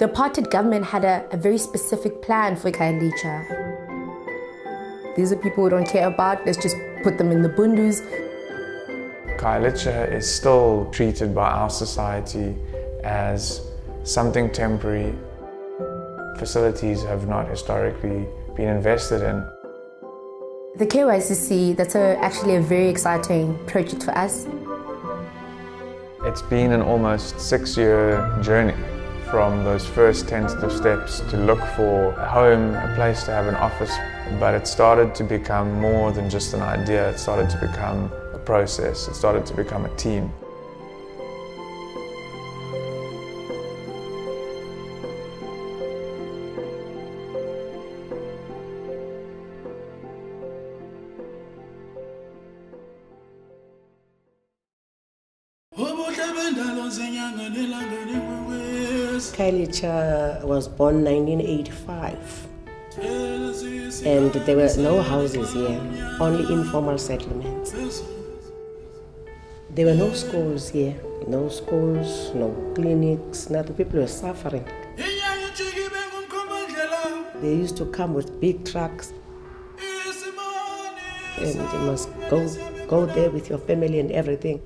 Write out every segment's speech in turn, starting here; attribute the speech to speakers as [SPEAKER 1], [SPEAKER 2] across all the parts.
[SPEAKER 1] The apartheid government had a very specific plan for Khayelitsha. These are people we don't care about, let's just put them in the bundus.
[SPEAKER 2] Khayelitsha is still treated by our society as something temporary. Facilities have not historically been invested in.
[SPEAKER 1] The KYCC, that's actually a very exciting project for us.
[SPEAKER 2] It's been an almost 6-year journey from those first tentative steps to look for a home, a place to have an office. But it started to become more than just an idea. It started to become a process. It started to become a team.
[SPEAKER 3] Khayelitsha was born 1985, and there were no houses here, only informal settlements. There were no schools here, no schools, no clinics, nothing. People were suffering. They used to come with big trucks, and you must go there with your family and everything.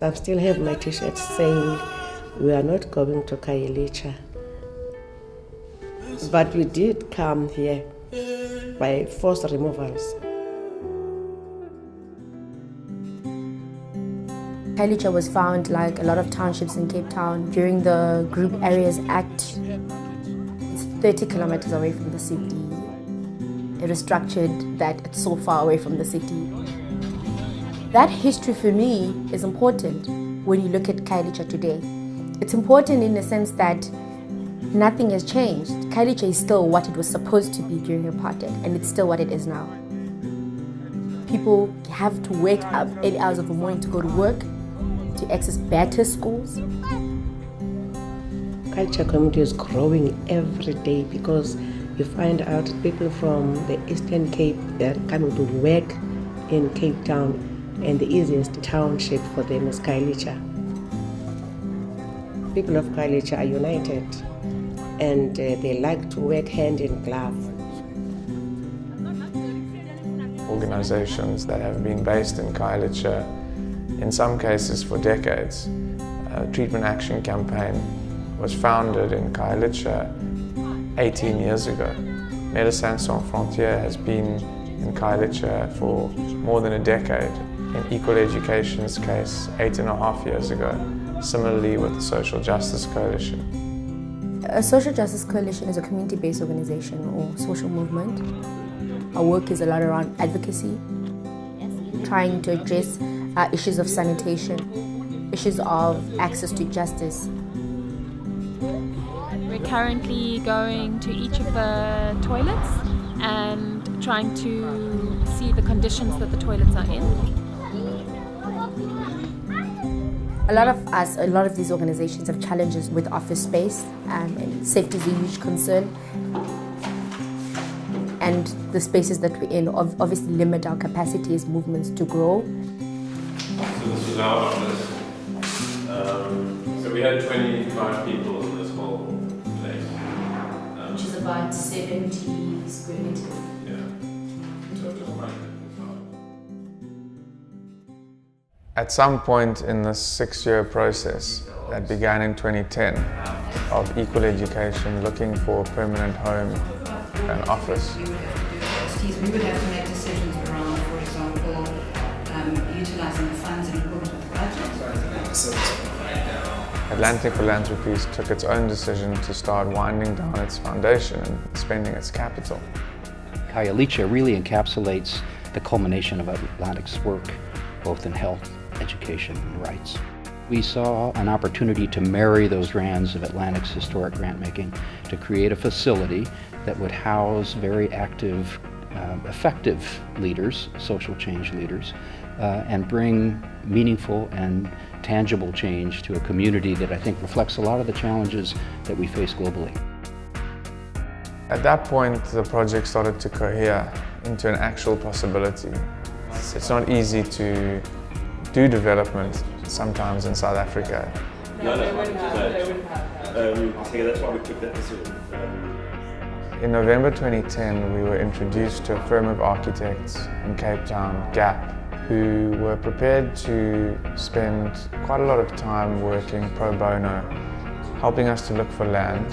[SPEAKER 3] I still have my t-shirts saying, "We are not going to Khayelitsha." But we did come here by forced removals.
[SPEAKER 1] Khayelitsha was found, like a lot of townships in Cape Town, during the Group Areas Act. It's 30 kilometers away from the city. It was structured that it's so far away from the city. That history for me is important when you look at Khayelitsha today. It's important in the sense that nothing has changed. Khayelitsha is still what it was supposed to be during apartheid, and it's still what it is now. People have to wake up 8 hours of the morning to go to work, to access better schools.
[SPEAKER 3] Khayelitsha community is growing every day because you find out people from the Eastern Cape, they're coming to work in Cape Town, and the easiest township for them is Khayelitsha. People of Khayelitsha are united, and they like to work hand in glove.
[SPEAKER 2] Organizations that have been based in Khayelitsha, in some cases for decades. Treatment Action Campaign was founded in Khayelitsha 18 years ago. Médecins Sans Frontières has been in Khayelitsha for more than a decade. In Equal Education's case, 8.5 years ago. Similarly with the Social Justice Coalition.
[SPEAKER 1] A Social Justice Coalition is a community-based organization or social movement. Our work is a lot around advocacy, trying to address issues of sanitation, issues of access to justice.
[SPEAKER 4] We're currently going to each of the toilets and trying to see the conditions that the toilets are in.
[SPEAKER 1] A lot of these organizations have challenges with office space, and safety is a huge concern. And the spaces that we're in obviously limit our capacity as movements to grow.
[SPEAKER 5] So this was our office. So we had 25 people in this whole place.
[SPEAKER 1] Which is about 70 square meters.
[SPEAKER 5] Yeah. So it was quite good.
[SPEAKER 2] At some point in this 6-year process that began in 2010 of Equal Education looking for a permanent home and office,
[SPEAKER 6] we would have to make decisions around, for example, utilising the funds in accordance with the budget.
[SPEAKER 2] Atlantic Philanthropies took its own decision to start winding down its foundation and spending its capital.
[SPEAKER 7] Khayelitsha really encapsulates the culmination of Atlantic's work, both in health, education, and rights. We saw an opportunity to marry those strands of Atlantic's historic grant-making to create a facility that would house very active, effective leaders, social change leaders, and bring meaningful and tangible change to a community that I think reflects a lot of the challenges that we face globally.
[SPEAKER 2] At that point, the project started to cohere into an actual possibility. It's not easy to do development sometimes in South Africa.
[SPEAKER 5] No, they wouldn't have.
[SPEAKER 8] So that's why we took that decision.
[SPEAKER 2] In November 2010, we were introduced to a firm of architects in Cape Town, GAP, who were prepared to spend quite a lot of time working pro bono, helping us to look for land.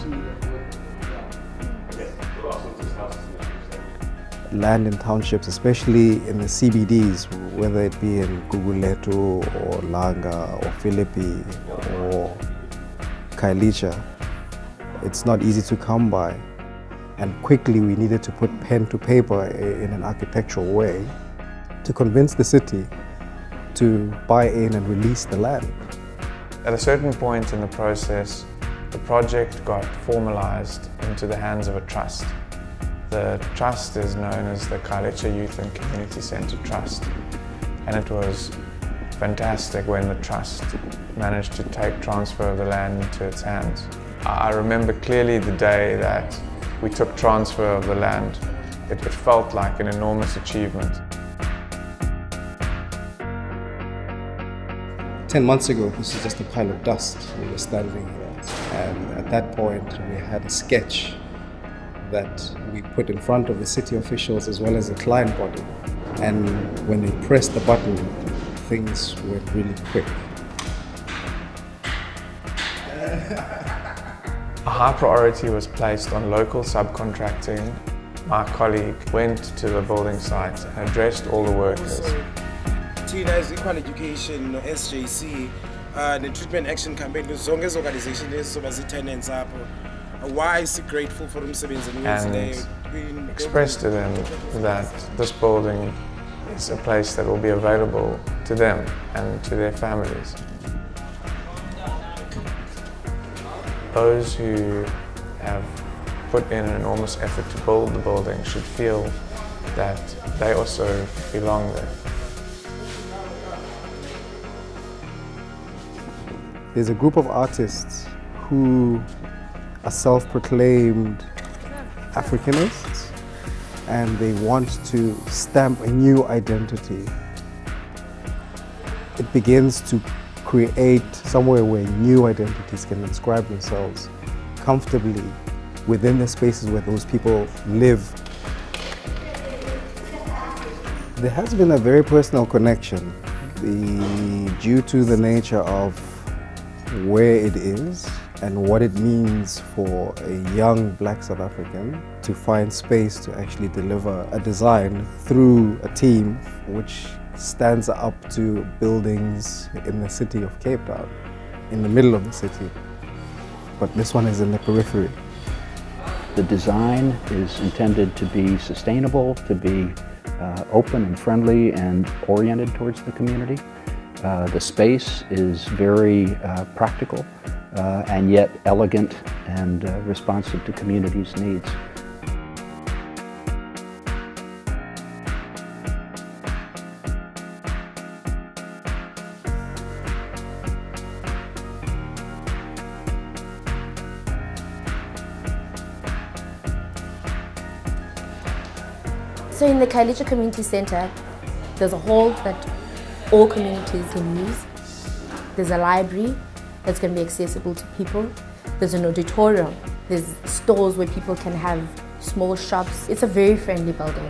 [SPEAKER 9] Land in townships, especially in the CBDs, whether it be in Guguletu or Langa or Philippi or Kailicha, it's not easy to come by. And quickly we needed to put pen to paper in an architectural way to convince the city to buy in and release the land.
[SPEAKER 2] At a certain point in the process, the project got formalized into the hands of a trust. The trust is known as the Kailicha Youth and Community Centre Trust, and it was fantastic when the trust managed to take transfer of the land into its hands. I remember clearly the day that we took transfer of the land. It felt like an enormous achievement.
[SPEAKER 9] 10 months ago, this is just a pile of dust. We were standing here, and at that point we had a sketch that we put in front of the city officials as well as the client body. And when they pressed the button, things went really quick.
[SPEAKER 2] A high priority was placed on local subcontracting. My colleague went to the building site and addressed all the workers.
[SPEAKER 10] Tina's Equal Education, SJC, the Treatment Action Campaign, the Zonges organization is so as tenants up. Why is it grateful for them
[SPEAKER 2] and expressed to them that this building is a place that will be available to them and to their families. Those who have put in an enormous effort to build the building should feel that they also belong there.
[SPEAKER 9] There's a group of artists who are self-proclaimed Africanists, and they want to stamp a new identity. It begins to create somewhere where new identities can inscribe themselves comfortably within the spaces where those people live. There has been a very personal connection due to the nature of where it is and what it means for a young Black South African to find space to actually deliver a design through a team which stands up to buildings in the city of Cape Town, in the middle of the city. But this one is in the periphery.
[SPEAKER 7] The design is intended to be sustainable, to be open and friendly and oriented towards the community. The space is very practical and yet elegant and responsive to community's needs.
[SPEAKER 1] So in the Kailicha Community Centre, there's a hall that all communities can use. There's a library that's going to be accessible to people. There's an auditorium. There's stores where people can have small shops. It's a very friendly building.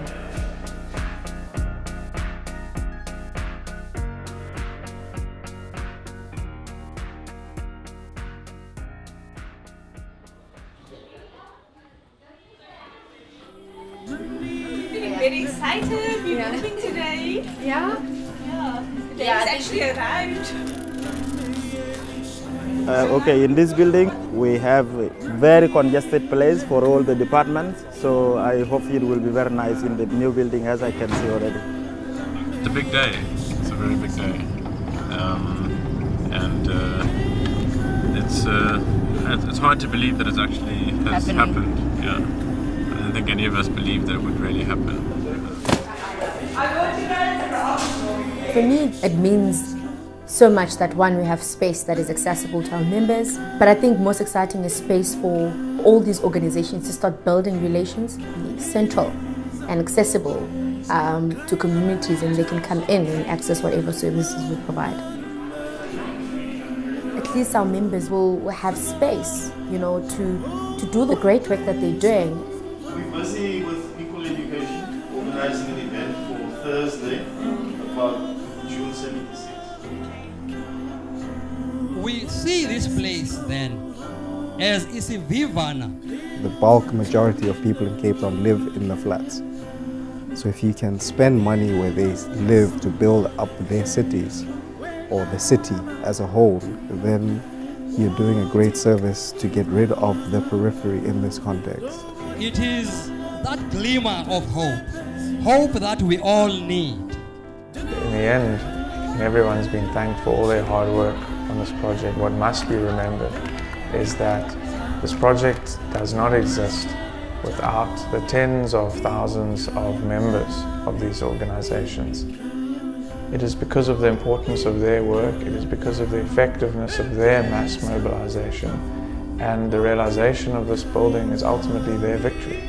[SPEAKER 11] Very excited. We're moving today. Yeah? Yeah. The day is actually arrived.
[SPEAKER 12] Okay, in this building we have a very congested place for all the departments, so I hope it will be very nice in the new building, as I can see already.
[SPEAKER 5] It's a big day. It's a very big day. It's hard to believe that it actually has happened. Yeah. I don't think any of us believed that it would really happen.
[SPEAKER 1] For me, it means so much that one, we have space that is accessible to our members, but I think most exciting is space for all these organizations to start building relations, be central and accessible to communities, and they can come in and access whatever services we provide. It at least our members will have space, you know, to do the great work that they're doing.
[SPEAKER 13] We're busy with Equal Education, organising an event for Thursday, about June 76.
[SPEAKER 14] We see this place then as Isivivana.
[SPEAKER 9] The bulk majority of people in Cape Town live in the flats. So if you can spend money where they live to build up their cities, or the city as a whole, then you're doing a great service to get rid of the periphery in this context.
[SPEAKER 14] It is that glimmer of hope that we all need.
[SPEAKER 2] In the end, everyone's been thanked for all their hard work on this project. What must be remembered is that this project does not exist without the tens of thousands of members of these organizations. It is because of the importance of their work, it is because of the effectiveness of their mass mobilization, and the realization of this building is ultimately their victory.